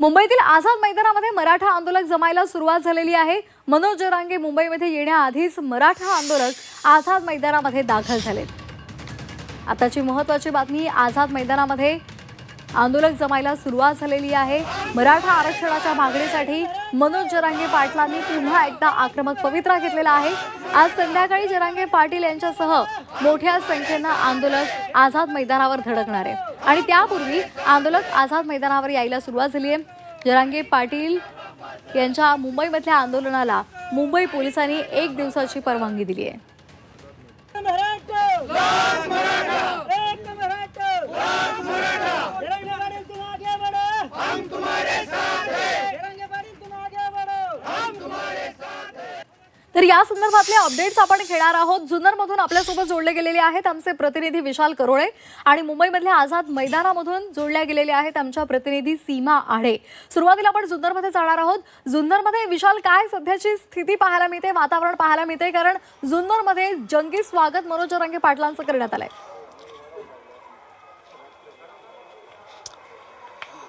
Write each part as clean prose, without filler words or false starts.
मुंबईतील आझाद मैदानामध्ये मराठा आंदोलक जमायला सुरुवात झालेली आहे। मनोज जरांगे मुंबईमध्ये येण्याआधीच मराठा आंदोलक आझाद मैदानामध्ये दाखल झालेत। आताची महत्त्वाची बातमी, आझाद मैदानामध्ये आंदोलक जमायला सुरुवात झालेली आहे। मराठा आरक्षणाच्या मागणीसाठी मनोज जरांगे पाटलांनी पुन्हा एकदा आक्रमक पवित्रा घेतलेला आहे। आज संध्याकाळी जरांगे पाटील यांच्यासह मोठ्या संख्येने आंदोलक आझाद मैदानावर धडकणार आहे आणि त्यापूर्वी आंदोलक आझाद मैदानावर यायला सुरुवात झाली आहे। जरांगे पाटील यांच्या मुंबईमधल्या आंदोलनाला मुंबई पोलिसांनी 1 दिवसाची परवानगी दिली आहे। तर या संदर्भातले अपडेट्स आपण घेणार आहोत। जुन्नरमधून आपल्यासोबत जोडले गेलेले आहेत आमचे प्रतिनिधी विशाल करोळे आणि मुंबईमधल्या आझाद मैदानामधून जोडल्या गेलेले आहेत आमच्या प्रतिनिधी सीमा आढे। सुरुवातीला आपण जुन्नरमध्ये जाणार आहोत। जुन्नरमध्ये विशाल, काय सध्याची स्थिती पाहायला मिळते, वातावरण पाहायला मिळते, कारण जुन्नरमध्ये जंगी स्वागत मनोज जरांगे पाटलांचं करण्यात आलंय।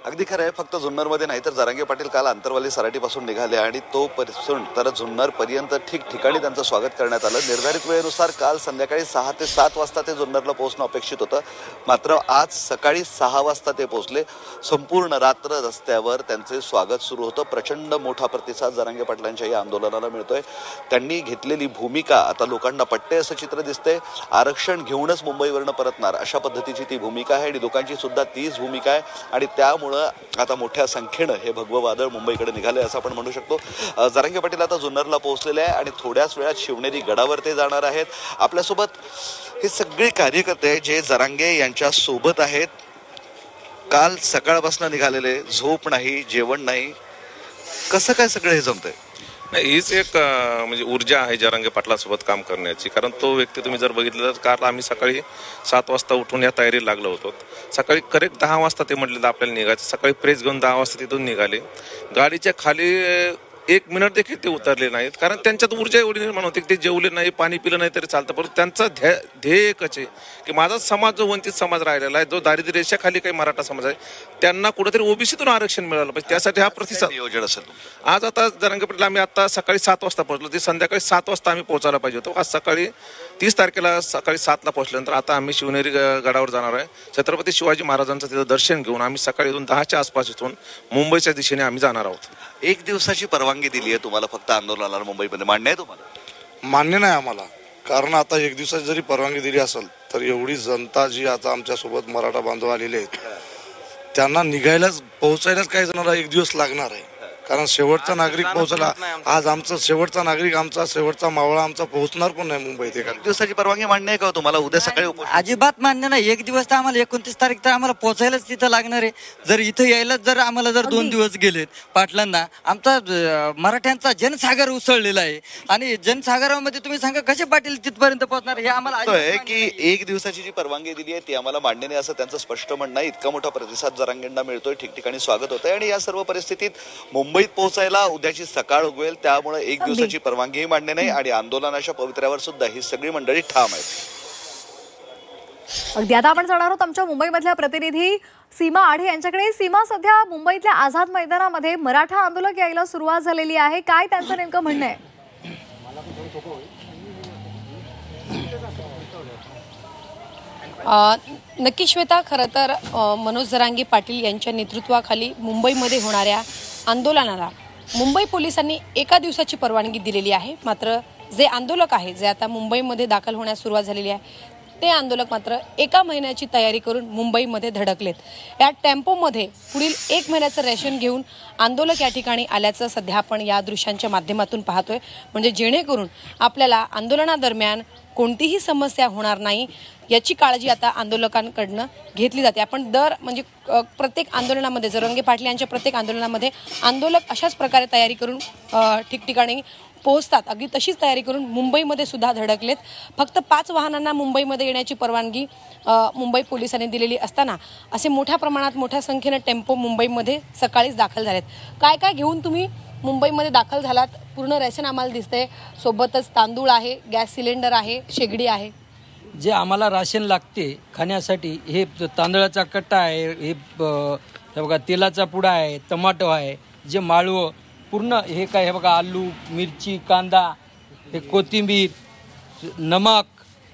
अगदी खरं आहे, फक्त जुन्नरमध्ये नाही तर जरांगे पाटील काल आंतरवाली सराटीपासून निघाले आणि तो पासून तर जुन्नरपर्यंत ठिकठिकाणी त्यांचं स्वागत करण्यात आलं। निर्धारित वेळेनुसार काल संध्याकाळी 6 ते 7 वाजता ते जुन्नरला पोहोचणं अपेक्षित होतं, मात्र आज सकाळी 6 वाजता ते पोहोचले। संपूर्ण रात्र रस्त्यावर त्यांचे स्वागत सुरू होतं। प्रचंड मोठा प्रतिसाद जरांगे पाटलांच्या या आंदोलनाला मिळतोय। त्यांनी घेतलेली भूमिका आता लोकांना पटते असं चित्र दिसतंय। आरक्षण घेऊनच मुंबईवरनं परतणार अशा पद्धतीची ती भूमिका आहे आणि लोकांची सुद्धा तीच भूमिका आहे आणि त्यामुळे आता मोठ्या संख्येनं हे भगवं वादळ मुंबईकडे निघाले असं आपण म्हणू शकतो। जरांगे पाटील आता जुन्नरला पोहोचलेले आहे आणि थोड्याच वेळात शिवनेरी गडावर ते जाणार आहेत। आपल्यासोबत हे सगळे कार्यकर्ते जे जरांगे यांच्या सोबत आहेत, काल सकाळपासून निघालेले, झोप नाही, जेवण नाही, कसं काय सगळं हे जमतंय? नाही, हीच एक म्हणजे ऊर्जा आहे जरांगे पाटलांसोबत काम करण्याची। कारण तो व्यक्ती तुम्ही जर बघितलं तर काल आम्ही सकाळी 7 वाजता उठून या तयारीला लागलो होतो। सकाळी करेक्ट 10 वाजता ते म्हटलं आपल्याला निघायचं। सकाळी प्रेस घेऊन 10 वाजता तिथून निघाले। गाडीच्या खाली 1 मिनिट देखील ते उतरले नाहीत, कारण त्यांच्यात ऊर्जा एवढी निर्माण होती की ते जेवले नाही, पाणी पिलं नाही तरी चालतं, परंतु त्यांचा ध्येय एकच आहे की माझा समाज जो वंचित समाज राहिलेला आहे, जो दारिद्र्य रेषेखाली काही मराठा समाज आहे, त्यांना कुठेतरी ओबीसीतून आरक्षण मिळालं पाहिजे। त्यासाठी हा प्रतिसाद नियोजन असेल। आज आता जरांगे पाटील आम्ही आता सकाळी 7 वाजता पोहोचलो, ते संध्याकाळी 7 वाजता आम्ही पोहोचायला पाहिजे होतो। आज सकाळी 30 तारखेला सकाळी 7 ला पोहोचल्यानंतर आता आम्ही शिवनेरी गडावर जाणार आहे। छत्रपती शिवाजी महाराजांचं तिथं दर्शन घेऊन आम्ही सकाळी 10च्या आसपास इथून मुंबईच्या दिशेने आम्ही जाणार आहोत। 1 दिवसाची परवानगी दिली आहे तुम्हाला फक्त आंदोलनाला मुंबईमध्ये, मान्य आहे तुम्हाला? मान्य नाही आम्हाला, कारण आता 1 दिवसाची जरी परवानगी दिली असेल तर एवढी जनता जी आता आमच्यासोबत मराठा बांधव आलेले आहेत त्यांना निघायलाच पोहोचायलाच काही जणांना 1 दिवस लागणार आहे। कारण शेवटचा नागरिक पोहोचला, आज आमचा शेवटचा नागरिक, आमचा शेवटचा मावळा आमचा पोहोचणार पण नाही मुंबईत। 1 दिवसाची परवानगी मान्य आहे का तुम्हाला? उद्या सकाळी अजिबात मान्य नाही। 1 दिवस तर आम्हाला 29 तारीख तर आम्हाला पोहोचायलाच तिथं लागणार आहे। जर इथं यायलाच जर आम्हाला 2 दिवस गेलेत पाटलांना, आमचा मराठ्यांचा जनसागर उसळलेला आहे आणि जनसागरामध्ये तुम्ही सांगा कसे पाटील तिथपर्यंत पोहोचणार हे आम्हाला की 1 दिवसाची जी परवानगी दिली आहे ती आम्हाला मान्य नाही असं त्यांचं स्पष्ट म्हणणं आहे। इतका मोठा प्रतिसाद जरांगेंना मिळतोय, ठिकठिकाणी स्वागत होतंय आणि या सर्व परिस्थितीत मुंबईत पोहोचायला उद्याची सकाळ उगवेल, त्यामुळे 1 दिवसाची परवानगीही मान्य नाही आणि आंदोलनाच्या पवित्र्यावर सुद्धा ही सगळी मंडळी ठाम आहेत। अगदी आता आपण जाणार आहोत आमच्या मुंबईमधल्या प्रतिनिधी सीमा आढे यांच्याकडे। सीमा, सध्या मुंबईतल्या आझाद मैदानामध्ये मराठा आंदोलक यायला सुरुवात झालेली आहे, काय त्यांचं नेमकं म्हणणं आहे? नक्की श्वेता, खरं तर मनोज जरांगे पाटील यांच्या नेतृत्वाखाली मुंबईमध्ये होणाऱ्या आंदोलनाला मुंबई पोलिसांनी 1 दिवसाची परवानगी दिलेली आहे। मात्र जे आंदोलक आहेत, जे आता मुंबईमध्ये दाखल होण्यास सुरुवात झालेली आहे, ते आंदोलक मात्र 1 महिन्याची तयारी करून मुंबईमध्ये धडकलेत। या टेम्पोमध्ये पुढील 1 महिन्याचं रेशन घेऊन आंदोलक या ठिकाणी आल्याचं सध्या आपण या दृश्यांच्या माध्यमातून पाहतोय, म्हणजे जेणेकरून आपल्याला आंदोलनादरम्यान कोणतीही समस्या होणार नाही याची काळजी आता आंदोलकांकडनं घेतली जाते। आपण म्हणजे प्रत्येक आंदोलनामध्ये, जरांगे पाटील यांच्या प्रत्येक आंदोलनामध्ये आंदोलक अशाच प्रकारे तयारी करून ठिकठिकाणी पोहोचतात। अगदी तशीच तयारी करून मुंबईमध्ये सुद्धा धडकलेत। फक्त 5 वाहनांना मुंबईमध्ये येण्याची परवानगी मुंबई पोलिसांनी दिलेली असताना असे मोठ्या प्रमाणात, मोठ्या संख्येने टेम्पो मुंबईमध्ये सकाळीच दाखल झालेत। काय काय घेऊन तुम्ही मुंबईमध्ये दाखल झालात? पूर्ण रेशन आम्हाला दिसतंय, सोबतच तांदूळ आहे, गॅस सिलेंडर आहे, शेगडी आहे। जे आम्हाला राशन लागते खाण्यासाठी, हे तांदळाचा कट्टा आहे, हे हे बघा तेलाचा पुडा आहे, टमाटो आहे, जे माळवं पूर्ण हे काय हे बघा आलू, मिरची, कांदा, हे कोथिंबीर, नमक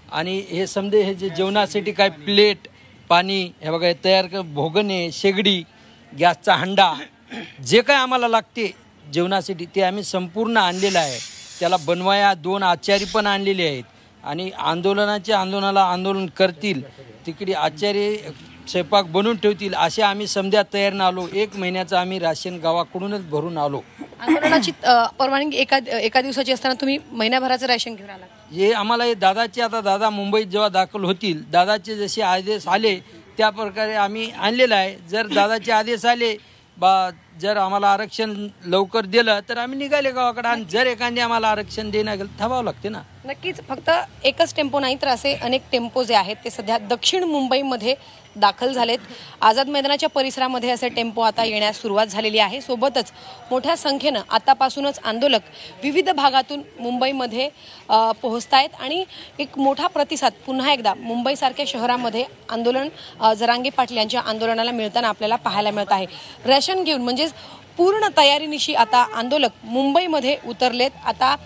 आणि हे समजे हे जे जेवणासाठी काय प्लेट, पाणी, हे बघा हे तयार भोगणे, शेगडी, गॅसचा हंडा, जे काय आम्हाला लागते जेवणासाठी ते आम्ही संपूर्ण आणलेलं आहे. त्याला बनवाया 2 आचारी पण आणलेले आहेत आणि आंदोलनाला आंदोलन करतील तिकडे आचार्य स्वयंपाक बनवून ठेवतील असे आम्ही समजा तयार आलो. 1 महिन्याचं आम्ही राशन गावाकडूनच भरून आलो. आंदोलनाची परवानगी एका दिवसाची असताना तुम्ही महिन्याभराचं राशन घेऊन आला. हे आम्हाला हे दादाचे आता दादा मुंबईत जेव्हा दाखल होतील दादाचे जसे आदेश आले त्या प्रकारे आम्ही आणलेलं आहे. जर दादाचे आदेश आले जर आम्हाला आरक्षण लवकर दिलं तर आम्ही निघाले गावाकडे आणि जर एखादी आम्हाला आरक्षण देणं गेलं थांबावं लागते ना. नक्कीच फक्त एकच टेम्पो नाही तर असे अनेक टेम्पो जे आहेत ते सध्या दक्षिण मुंबईमध्ये दाखल झालेत. आझाद मैदानाच्या परिसरामध्ये असे टेम्पो आता येण्यास सुरुवात झालेली आहे. सोबतच मोठ्या संख्येनं आतापासूनच आंदोलक विविध भागातून मुंबईमध्ये पोहोचतायत आणि एक मोठा प्रतिसाद पुन्हा एकदा मुंबईसारख्या शहरामध्ये आंदोलन जरांगे पाटील यांच्या आंदोलनाला मिळताना आपल्याला पाहायला मिळत आहे. रेशन घेऊन म्हणजेच पूर्ण तयारीनिशी आता आंदोलक मुंबईमध्ये उतरलेत. आता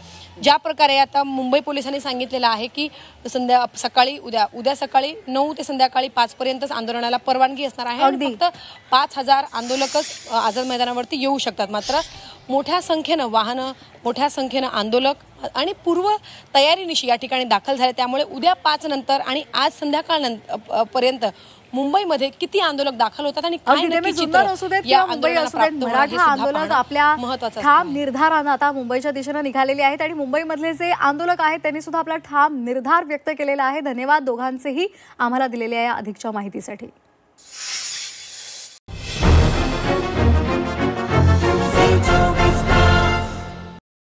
ज्या प्रकारे आता मुंबई पोलिसांनी सांगितलेलं आहे की उद्या सकाळी 9 ते संध्याकाळी 5 पर्यंतच आंदोलनाला परवानगी असणार आहे आणि फक्त 5,000 आंदोलकच आझाद मैदानावरती येऊ शकतात. मात्र मोठ्या संख्येनं वाहनं, मोठ्या संख्येनं आंदोलक आणि पूर्व तयारीनिशी या ठिकाणी दाखल झाले. त्यामुळे उद्या 5 नंतर आणि आज संध्याकाळ पर्यंत मुंबईमध्ये किती आंदोलक दाखल होतात आणि काय नक्की चित्र असू देत या किंवा मुंबई असू देत मराठा आंदोलक आपल्या ठाम निर्धारानं आता मुंबईच्या दिशेने निघालेले आहेत आणि मुंबईमधले जे आंदोलक आहेत त्यांनी सुद्धा आपला ठाम निर्धार व्यक्त केलेला आहे. धन्यवाद दोघांचेही आम्हाला दिलेल्या या अधिकच्या माहितीसाठी.